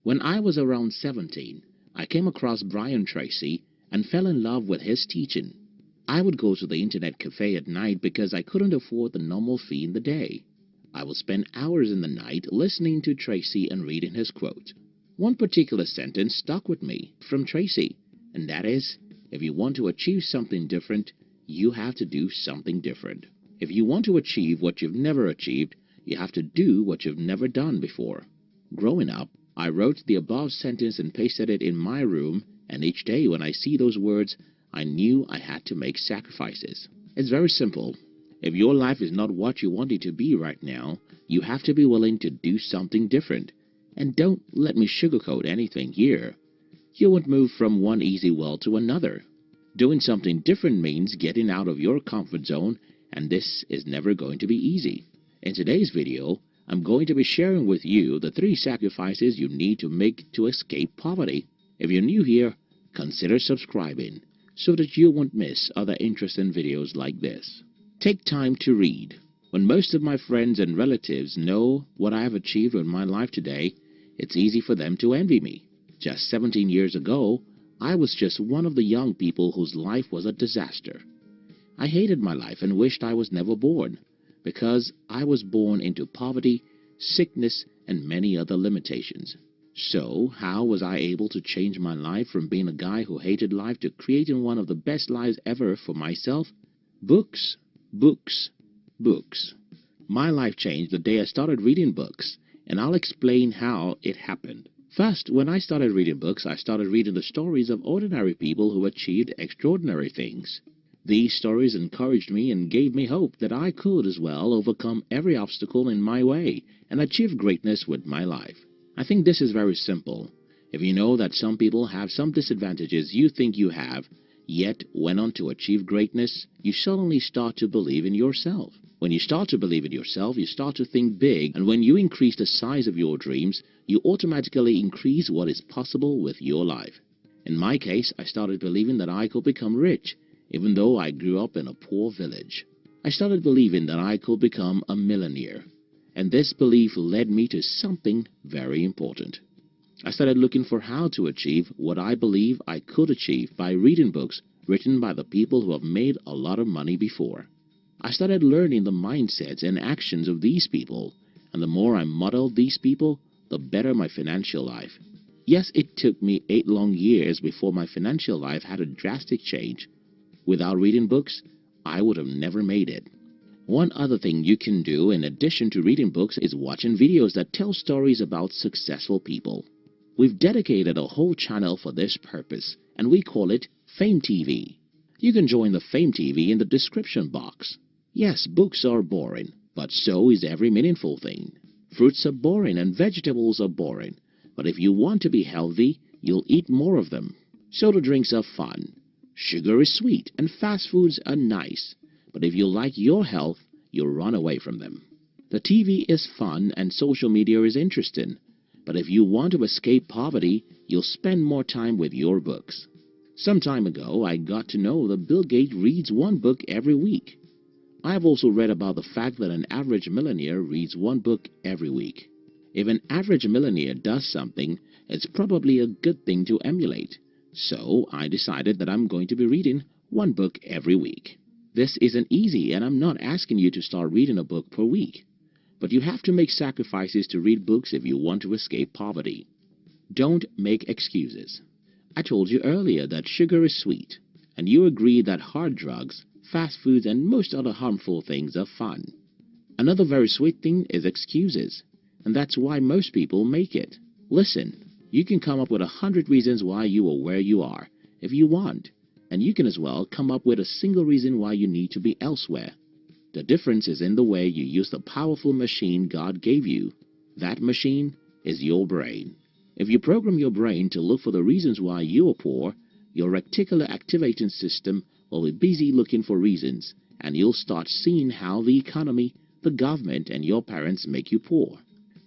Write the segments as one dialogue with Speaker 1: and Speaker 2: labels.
Speaker 1: When I was around 17, I came across Brian Tracy and fell in love with his teaching. I would go to the internet cafe at night because I couldn't afford the normal fee in the day. I would spend hours in the night listening to Tracy and reading his quote. One particular sentence stuck with me from Tracy, and that is, if you want to achieve something different, you have to do something different. If you want to achieve what you've never achieved, you have to do what you've never done before. Growing up, I wrote the above sentence and pasted it in my room, and each day when I see those words, I knew I had to make sacrifices. It's very simple. If your life is not what you want it to be right now, you have to be willing to do something different. And don't let me sugarcoat anything here. You won't move from one easy well to another. Doing something different means getting out of your comfort zone, and this is never going to be easy. In today's video, I'm going to be sharing with you the 3 sacrifices you need to make to escape poverty. If you're new here, consider subscribing so that you won't miss other interesting videos like this. Take time to read. When most of my friends and relatives know what I have achieved in my life today, it's easy for them to envy me. Just 17 years ago, I was just one of the young people whose life was a disaster. I hated my life and wished I was never born, because I was born into poverty, sickness, and many other limitations. So, how was I able to change my life from being a guy who hated life to creating one of the best lives ever for myself? Books, books, books. My life changed the day I started reading books, and I'll explain how it happened. First, when I started reading books, I started reading the stories of ordinary people who achieved extraordinary things. These stories encouraged me and gave me hope that I could as well overcome every obstacle in my way and achieve greatness with my life. I think this is very simple. If you know that some people have some disadvantages you think you have, yet went on to achieve greatness, you suddenly start to believe in yourself. When you start to believe in yourself, you start to think big, and when you increase the size of your dreams, you automatically increase what is possible with your life. In my case, I started believing that I could become rich, even though I grew up in a poor village. I started believing that I could become a millionaire, and this belief led me to something very important. I started looking for how to achieve what I believe I could achieve by reading books written by the people who have made a lot of money before. I started learning the mindsets and actions of these people, and the more I modeled these people, the better my financial life. Yes, it took me 8 long years before my financial life had a drastic change. Without reading books, I would have never made it. One other thing you can do in addition to reading books is watching videos that tell stories about successful people. We've dedicated a whole channel for this purpose, and we call it Fame TV. You can join the Fame TV in the description box. Yes, books are boring, but so is every meaningful thing. Fruits are boring and vegetables are boring, but if you want to be healthy, you'll eat more of them. Soda drinks are fun. Sugar is sweet and fast foods are nice, but if you like your health, you'll run away from them. The TV is fun and social media is interesting, but if you want to escape poverty, you'll spend more time with your books. Some time ago, I got to know that Bill Gates reads 1 book every week. I've also read about the fact that an average millionaire reads 1 book every week. If an average millionaire does something, it's probably a good thing to emulate. So I decided that I'm going to be reading 1 book every week. This isn't easy, and I'm not asking you to start reading a book per week. But you have to make sacrifices to read books if you want to escape poverty. Don't make excuses. I told you earlier that sugar is sweet, and you agreed that hard drugs, fast foods, and most other harmful things are fun. Another very sweet thing is excuses, and that's why most people make it. Listen. You can come up with 100 reasons why you are where you are, if you want, and you can as well come up with a single reason why you need to be elsewhere. The difference is in the way you use the powerful machine God gave you. That machine is your brain. If you program your brain to look for the reasons why you are poor, your reticular activating system will be busy looking for reasons, and you'll start seeing how the economy, the government, and your parents make you poor.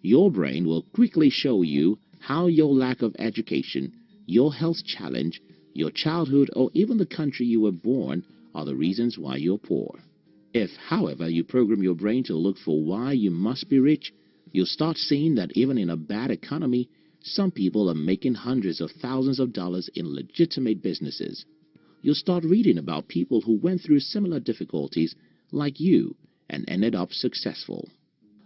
Speaker 1: Your brain will quickly show you how your lack of education, your health challenge, your childhood, or even the country you were born are the reasons why you're poor. If, however, you program your brain to look for why you must be rich, you'll start seeing that even in a bad economy, Some people are making hundreds of thousands of dollars in legitimate businesses. You'll start reading about people who went through similar difficulties like you and ended up successful.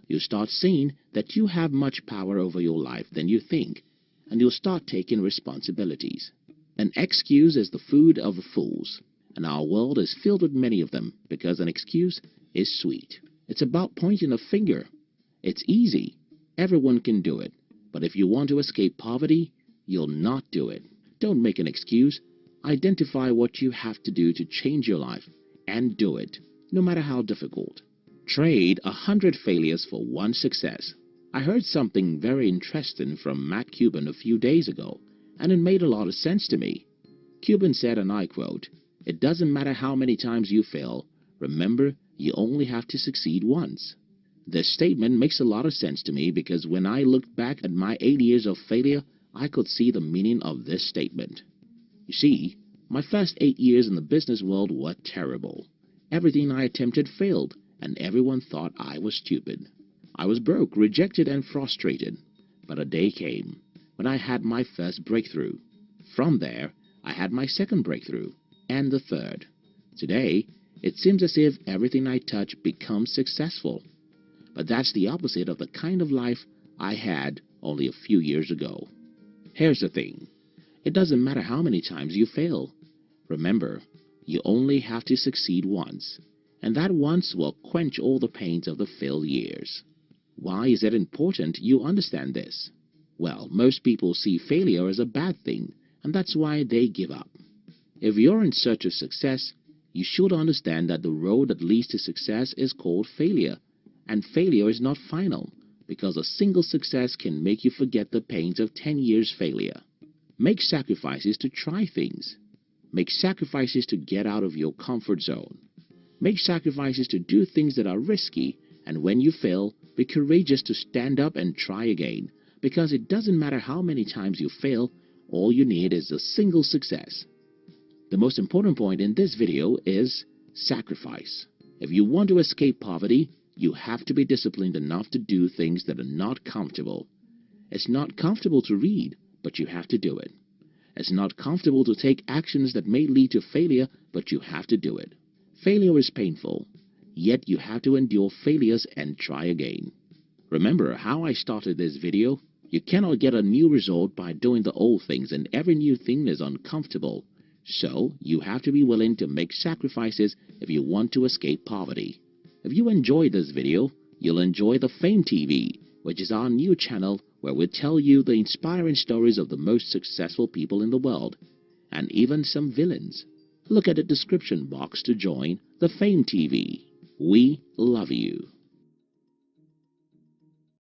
Speaker 1: You'll start seeing that you have much power over your life than you think, and you'll start taking responsibilities. An excuse is the food of the fools, and our world is filled with many of them because an excuse is sweet. It's about pointing a finger. It's easy. Everyone can do it. But if you want to escape poverty, you'll not do it. Don't make an excuse. Identify what you have to do to change your life and do it, no matter how difficult. Trade 100 failures for one success. I heard something very interesting from Matt Cuban a few days ago, and it made a lot of sense to me. Cuban said, and I quote, "It doesn't matter how many times you fail. Remember, you only have to succeed once." This statement makes a lot of sense to me because when I looked back at my 8 years of failure, I could see the meaning of this statement. You see, my first 8 years in the business world were terrible. Everything I attempted failed, and everyone thought I was stupid. I was broke, rejected, and frustrated. But a day came when I had my first breakthrough. From there, I had my second breakthrough, and the third. Today, it seems as if everything I touch becomes successful. But that's the opposite of the kind of life I had only a few years ago. Here's the thing. It doesn't matter how many times you fail. Remember, you only have to succeed once, and that once will quench all the pains of the failed years. Why is it important you understand this? Well, most people see failure as a bad thing, and that's why they give up. If you're in search of success, you should understand that the road that leads to success is called failure, and failure is not final, because a single success can make you forget the pains of 10 years failure. Make sacrifices to try things. Make sacrifices to get out of your comfort zone. Make sacrifices to do things that are risky, and when you fail, be courageous to stand up and try again, because it doesn't matter how many times you fail, all you need is a single success. The most important point in this video is sacrifice. If you want to escape poverty, you have to be disciplined enough to do things that are not comfortable. It's not comfortable to read, but you have to do it. It's not comfortable to take actions that may lead to failure, but you have to do it. Failure is painful, yet you have to endure failures and try again. Remember how I started this video? You cannot get a new result by doing the old things, and every new thing is uncomfortable. So, you have to be willing to make sacrifices if you want to escape poverty. If you enjoyed this video, you'll enjoy the Fame TV, which is our new channel where we tell you the inspiring stories of the most successful people in the world, and even some villains. Look at the description box to join the Fame TV. We love you.